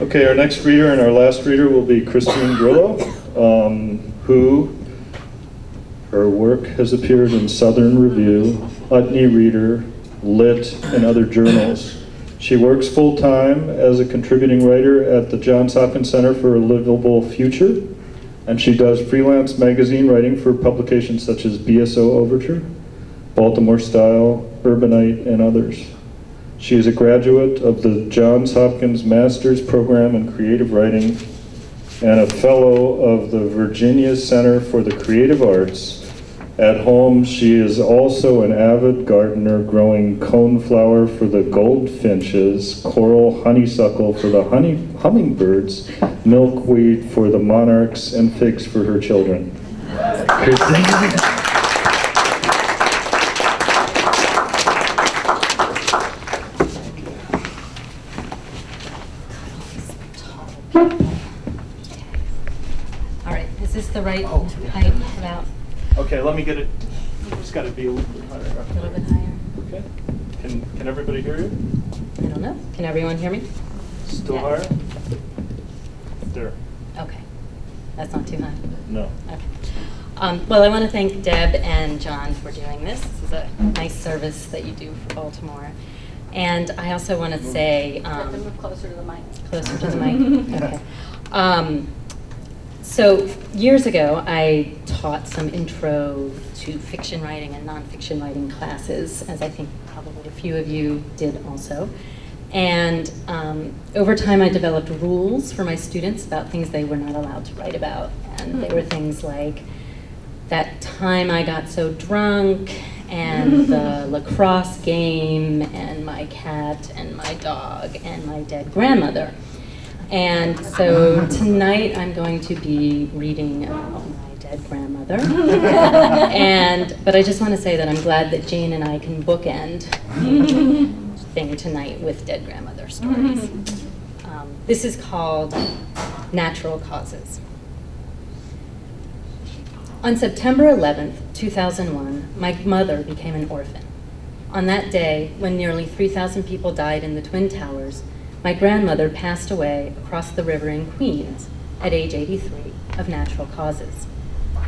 Okay, our next reader and our last reader will be Christine Grillo, who her work has appeared in Southern Review, Utne Reader, Lit, and other journals. She works full-time as a contributing writer at the Johns Hopkins Center for a Livable Future, and she does freelance magazine writing for publications such as BSO Overture, Baltimore Style, Urbanite, and others. She is a graduate of the Johns Hopkins Master's Program in Creative Writing and a fellow of the Virginia Center for the Creative Arts. At home, she is also an avid gardener, growing coneflower for the goldfinches, coral honeysuckle for the hummingbirds, milkweed for the monarchs, and figs for her children. All right, is this the right height about? Okay, let me get it. It's got to be a little bit higher. A little bit higher. Okay. Can everybody hear you? I don't know. Can everyone hear me? Still Yes. higher? There. Okay. That's not too high. No. Okay. Well, I want to thank Deb and John for doing this. This is a nice service that you do for Baltimore. And I also want to say... move closer to the mic. Closer to the mic? Okay. So years ago, I taught some intro to fiction writing and nonfiction writing classes, as I think probably a few of you did also. And over time, I developed rules for my students about things they were not allowed to write about. And they were things like that time I got so drunk, and the lacrosse game, and my cat, and my dog, and my dead grandmother. And so tonight I'm going to be reading about my dead grandmother. But I just want to say that I'm glad that Jane and I can bookend the thing tonight with dead grandmother stories. This is called Natural Causes. On September 11th, 2001, my mother became an orphan. On that day, when nearly 3,000 people died in the Twin Towers, my grandmother passed away across the river in Queens at age 83 of natural causes.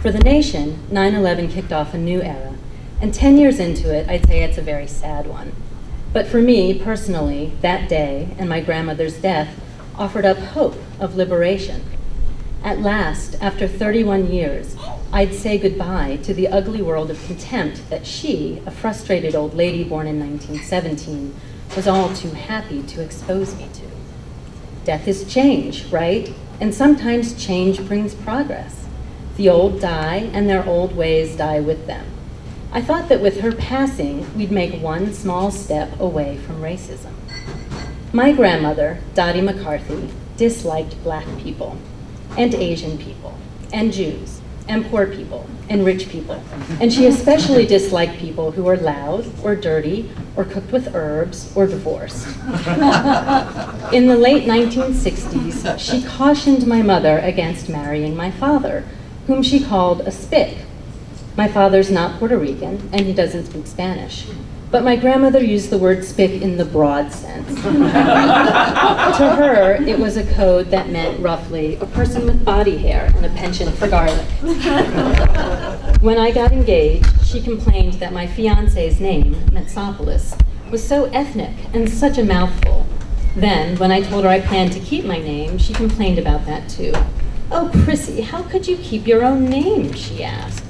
For the nation, 9/11 kicked off a new era, and 10 years into it, I'd say it's a very sad one. But for me, personally, that day and my grandmother's death offered up hope of liberation. At last, after 31 years, I'd say goodbye to the ugly world of contempt that she, a frustrated old lady born in 1917, was all too happy to expose me to. Death is change, right? And sometimes change brings progress. The old die, and their old ways die with them. I thought that with her passing, we'd make one small step away from racism. My grandmother, Dottie McCarthy, disliked black people, and Asian people, and Jews, and poor people, and rich people. And she especially disliked people who were loud, or dirty, or cooked with herbs, or divorced. In the late 1960s, she cautioned my mother against marrying my father, whom she called a spick. My father's not Puerto Rican, and he doesn't speak Spanish. But my grandmother used the word spick in the broad sense. To her, it was a code that meant roughly a person with body hair and a penchant for garlic. When I got engaged, she complained that my fiance's name, Metsopoulos, was so ethnic and such a mouthful. Then, when I told her I planned to keep my name, she complained about that too. "Oh, Prissy, how could you keep your own name?" she asked.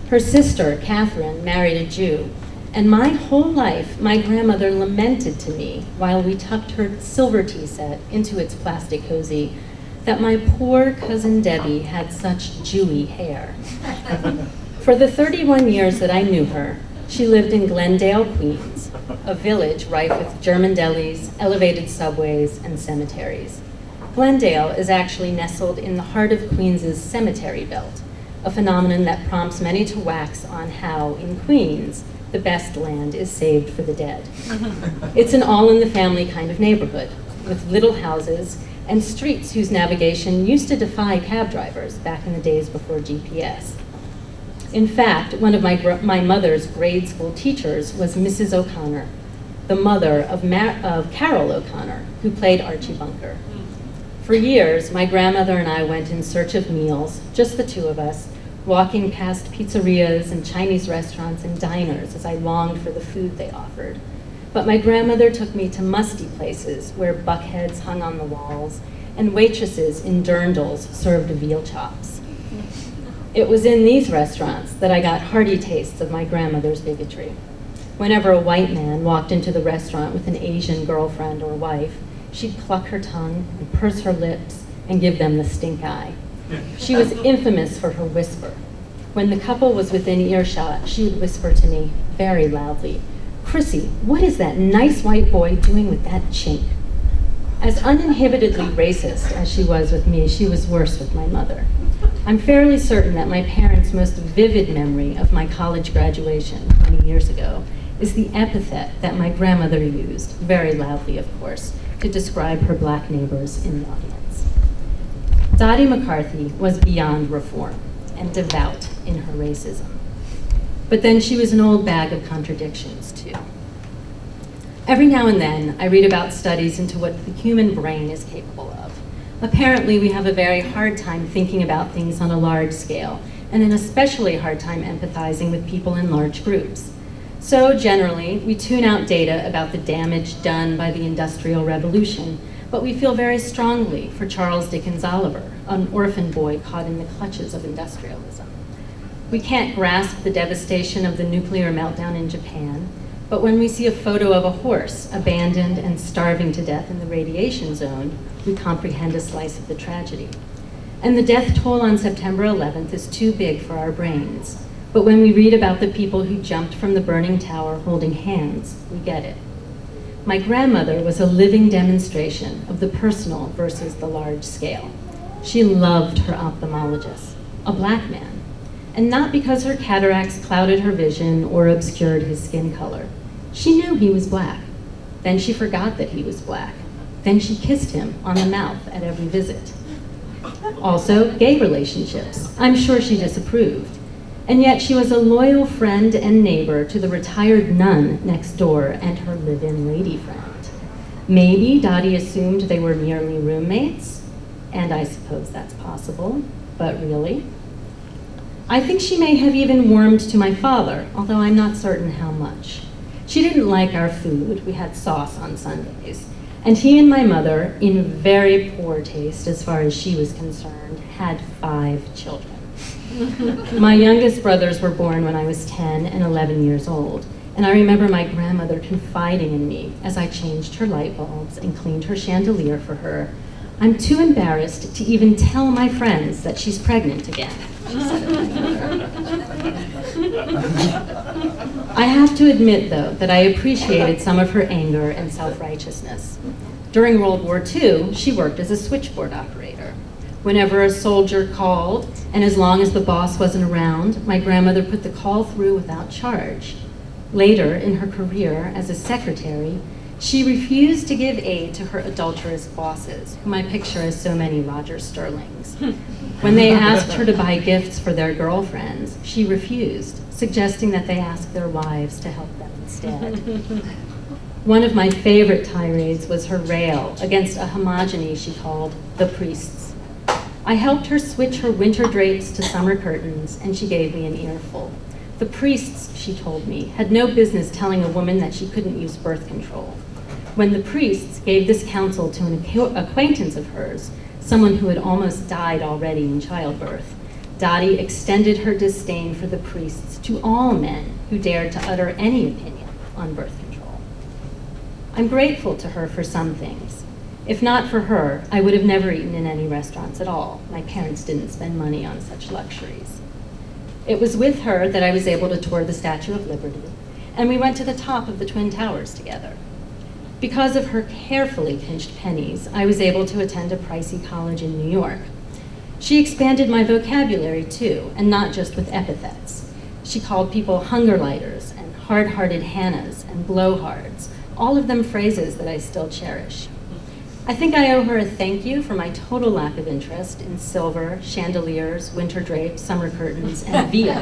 Her sister, Catherine, married a Jew, and my whole life, my grandmother lamented to me, while we tucked her silver tea set into its plastic cozy, that my poor cousin Debbie had such Jewy hair. For the 31 years that I knew her, she lived in Glendale, Queens, a village rife with German delis, elevated subways, and cemeteries. Glendale is actually nestled in the heart of Queens's cemetery belt, a phenomenon that prompts many to wax on how, in Queens, the best land is saved for the dead. It's an all-in-the-family kind of neighborhood, with little houses and streets whose navigation used to defy cab drivers back in the days before GPS. In fact, one of my mother's grade school teachers was Mrs. O'Connor, the mother of Carol O'Connor, who played Archie Bunker. For years, my grandmother and I went in search of meals, just the two of us, walking past pizzerias and Chinese restaurants and diners as I longed for the food they offered. But my grandmother took me to musty places where buckheads hung on the walls and waitresses in dirndls served veal chops. It was in these restaurants that I got hearty tastes of my grandmother's bigotry. Whenever a white man walked into the restaurant with an Asian girlfriend or wife, she'd pluck her tongue and purse her lips and give them the stink eye. She was infamous for her whisper. When the couple was within earshot, she would whisper to me very loudly, "Chrissy, what is that nice white boy doing with that chink?" As uninhibitedly racist as she was with me, she was worse with my mother. I'm fairly certain that my parents' most vivid memory of my college graduation 20 years ago is the epithet that my grandmother used, very loudly of course, to describe her black neighbors in the audience. Dottie McCarthy was beyond reform and devout in her racism. But then she was an old bag of contradictions too. Every now and then, I read about studies into what the human brain is capable of. Apparently, we have a very hard time thinking about things on a large scale, and an especially hard time empathizing with people in large groups. So generally, we tune out data about the damage done by the Industrial Revolution, but we feel very strongly for Charles Dickens' Oliver, an orphan boy caught in the clutches of industrialism. We can't grasp the devastation of the nuclear meltdown in Japan, but when we see a photo of a horse abandoned and starving to death in the radiation zone, we comprehend a slice of the tragedy. And the death toll on September 11th is too big for our brains. But when we read about the people who jumped from the burning tower holding hands, we get it. My grandmother was a living demonstration of the personal versus the large scale. She loved her ophthalmologist, a black man, and not because her cataracts clouded her vision or obscured his skin color. She knew he was black. Then she forgot that he was black. Then she kissed him on the mouth at every visit. Also, gay relationships. I'm sure she disapproved. And yet she was a loyal friend and neighbor to the retired nun next door and her live-in lady friend. Maybe Dottie assumed they were merely roommates, and I suppose that's possible, but really? I think she may have even warmed to my father, although I'm not certain how much. She didn't like our food. We had sauce on Sundays. And he and my mother, in very poor taste as far as she was concerned, had 5 children. My youngest brothers were born when I was 10 and 11 years old, and I remember my grandmother confiding in me as I changed her light bulbs and cleaned her chandelier for her. "I'm too embarrassed to even tell my friends that she's pregnant again," she said. I have to admit, though, that I appreciated some of her anger and self-righteousness. During World War II, she worked as a switchboard operator. Whenever a soldier called, and as long as the boss wasn't around, my grandmother put the call through without charge. Later in her career as a secretary, she refused to give aid to her adulterous bosses, whom I picture as so many Roger Sterlings. When they asked her to buy gifts for their girlfriends, she refused, suggesting that they ask their wives to help them instead. One of my favorite tirades was her rail against a homogeny she called the priests. I helped her switch her winter drapes to summer curtains, and she gave me an earful. The priests, she told me, had no business telling a woman that she couldn't use birth control. When the priests gave this counsel to an acquaintance of hers, someone who had almost died already in childbirth, Dottie extended her disdain for the priests to all men who dared to utter any opinion on birth control. I'm grateful to her for some things. If not for her, I would have never eaten in any restaurants at all. My parents didn't spend money on such luxuries. It was with her that I was able to tour the Statue of Liberty, and we went to the top of the Twin Towers together. Because of her carefully pinched pennies, I was able to attend a pricey college in New York. She expanded my vocabulary too, and not just with epithets. She called people hunger lighters and hard-hearted Hannahs and blowhards, all of them phrases that I still cherish. I think I owe her a thank you for my total lack of interest in silver, chandeliers, winter drapes, summer curtains, and Via.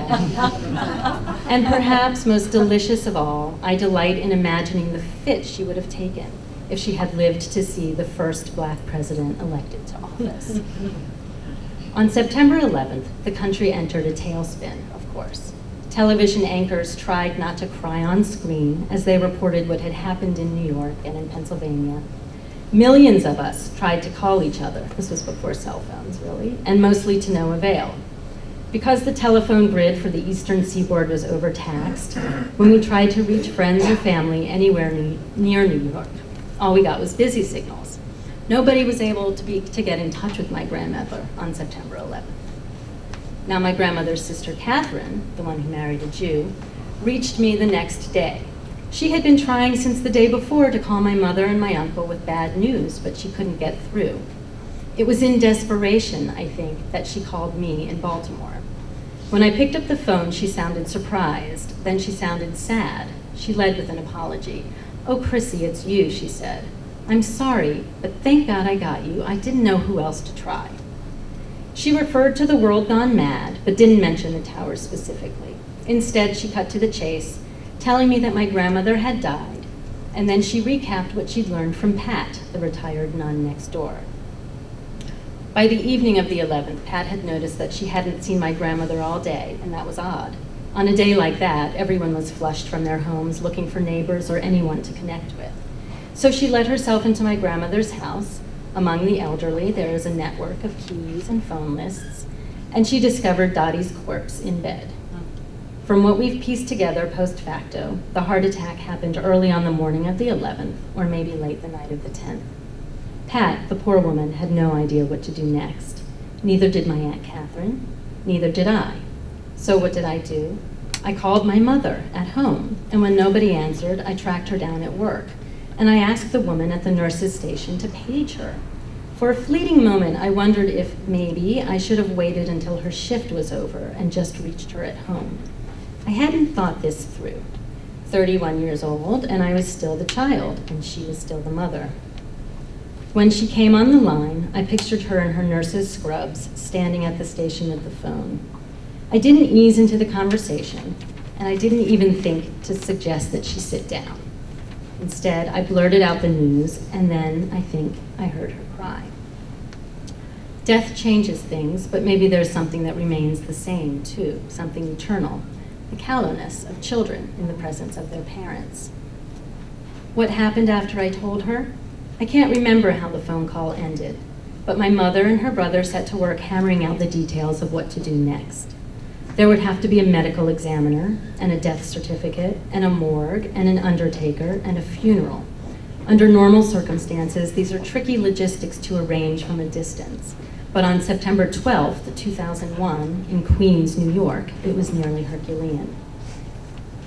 And perhaps most delicious of all, I delight in imagining the fit she would have taken if she had lived to see the first Black president elected to office. On September 11th, the country entered a tailspin, of course. Television anchors tried not to cry on screen as they reported what had happened in New York and in Pennsylvania. Millions of us tried to call each other, this was before cell phones really, and mostly to no avail. Because the telephone grid for the eastern seaboard was overtaxed, when we tried to reach friends or family anywhere near New York, all we got was busy signals. Nobody was able to get in touch with my grandmother on September 11th. Now my grandmother's sister Catherine, the one who married a Jew, reached me the next day. She had been trying since the day before to call my mother and my uncle with bad news, but she couldn't get through. It was in desperation, I think, that she called me in Baltimore. When I picked up the phone, she sounded surprised. Then she sounded sad. She led with an apology. "Oh, Chrissy, it's you," she said. "I'm sorry, but thank God I got you. I didn't know who else to try." She referred to the world gone mad, but didn't mention the towers specifically. Instead, she cut to the chase, telling me that my grandmother had died, and then she recapped what she'd learned from Pat, the retired nun next door. By the evening of the 11th, Pat had noticed that she hadn't seen my grandmother all day, and that was odd. On a day like that, everyone was flushed from their homes looking for neighbors or anyone to connect with. So she let herself into my grandmother's house. Among the elderly, there is a network of keys and phone lists, and she discovered Dottie's corpse in bed. From what we've pieced together post facto, the heart attack happened early on the morning of the 11th, or maybe late the night of the 10th. Pat, the poor woman, had no idea what to do next. Neither did my Aunt Catherine, neither did I. So what did I do? I called my mother at home, and when nobody answered, I tracked her down at work, and I asked the woman at the nurse's station to page her. For a fleeting moment, I wondered if maybe I should have waited until her shift was over and just reached her at home. I hadn't thought this through. 31 years old, and I was still the child, and she was still the mother. When she came on the line, I pictured her in her nurse's scrubs, standing at the station with the phone. I didn't ease into the conversation, and I didn't even think to suggest that she sit down. Instead, I blurted out the news, and then I think I heard her cry. Death changes things, but maybe there's something that remains the same, too, something eternal. The callowness of children in the presence of their parents. What happened after I told her? I can't remember how the phone call ended, but my mother and her brother set to work hammering out the details of what to do next. There would have to be a medical examiner, and a death certificate, and a morgue, and an undertaker, and a funeral. Under normal circumstances, these are tricky logistics to arrange from a distance. But on September 12th, 2001, in Queens, New York, it was nearly Herculean.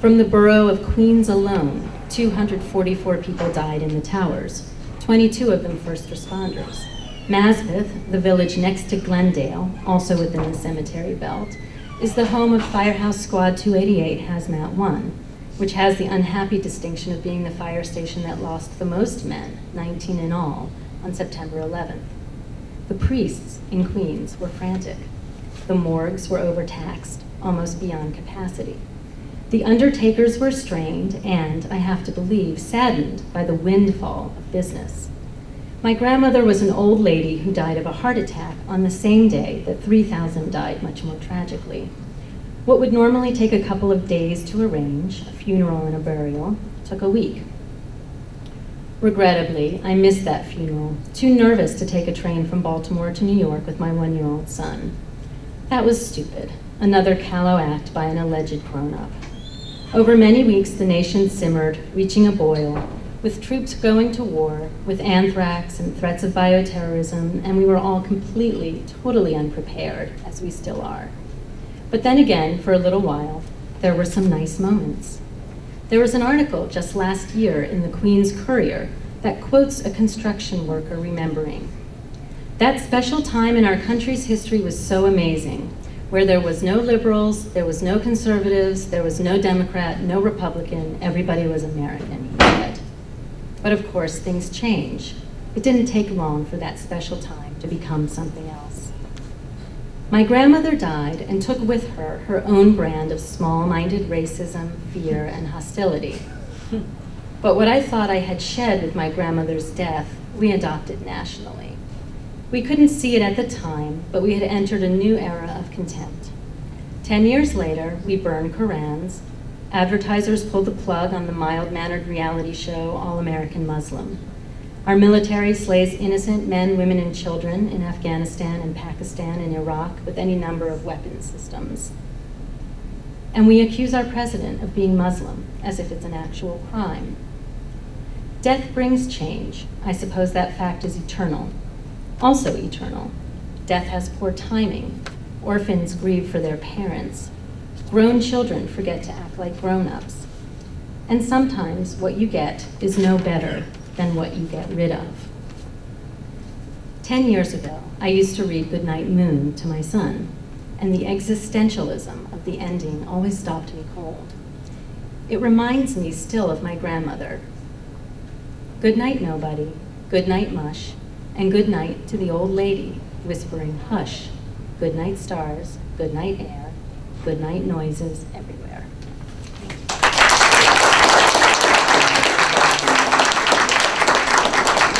From the borough of Queens alone, 244 people died in the towers, 22 of them first responders. Maspeth, the village next to Glendale, also within the cemetery belt, is the home of Firehouse Squad 288 Hazmat 1, which has the unhappy distinction of being the fire station that lost the most men, 19 in all, on September 11th. The priests in Queens were frantic. The morgues were overtaxed, almost beyond capacity. The undertakers were strained and, I have to believe, saddened by the windfall of business. My grandmother was an old lady who died of a heart attack on the same day that 3,000 died much more tragically. What would normally take a couple of days to arrange, a funeral and a burial, took a week. Regrettably, I missed that funeral, too nervous to take a train from Baltimore to New York with my 1-year-old son. That was stupid, another callow act by an alleged grown-up. Over many weeks, the nation simmered, reaching a boil, with troops going to war, with anthrax and threats of bioterrorism, and we were all completely, totally unprepared, as we still are. But then again, for a little while, there were some nice moments. There was an article just last year in the Queens Courier that quotes a construction worker remembering. That special time in our country's history was so amazing, where there was no liberals, there was no conservatives, there was no Democrat, no Republican, everybody was American, he said. But of course, things change. It didn't take long for that special time to become something else. My grandmother died and took with her her own brand of small-minded racism, fear, and hostility. But what I thought I had shed with my grandmother's death, we adopted nationally. We couldn't see it at the time, but we had entered a new era of contempt. 10 years later, we burned Korans. Advertisers pulled the plug on the mild-mannered reality show All American Muslim. Our military slays innocent men, women, and children in Afghanistan and Pakistan and Iraq with any number of weapon systems. And we accuse our president of being Muslim, as if it's an actual crime. Death brings change. I suppose that fact is eternal. Also eternal. Death has poor timing. Orphans grieve for their parents. Grown children forget to act like grown-ups. And sometimes what you get is no better than what you get rid of. 10 years ago, I used to read Goodnight Moon to my son, and the existentialism of the ending always stopped me cold. It reminds me still of my grandmother. Good night, nobody, good night, mush, and good night to the old lady, whispering, hush, good night, stars, good night, air, good night, noises everywhere.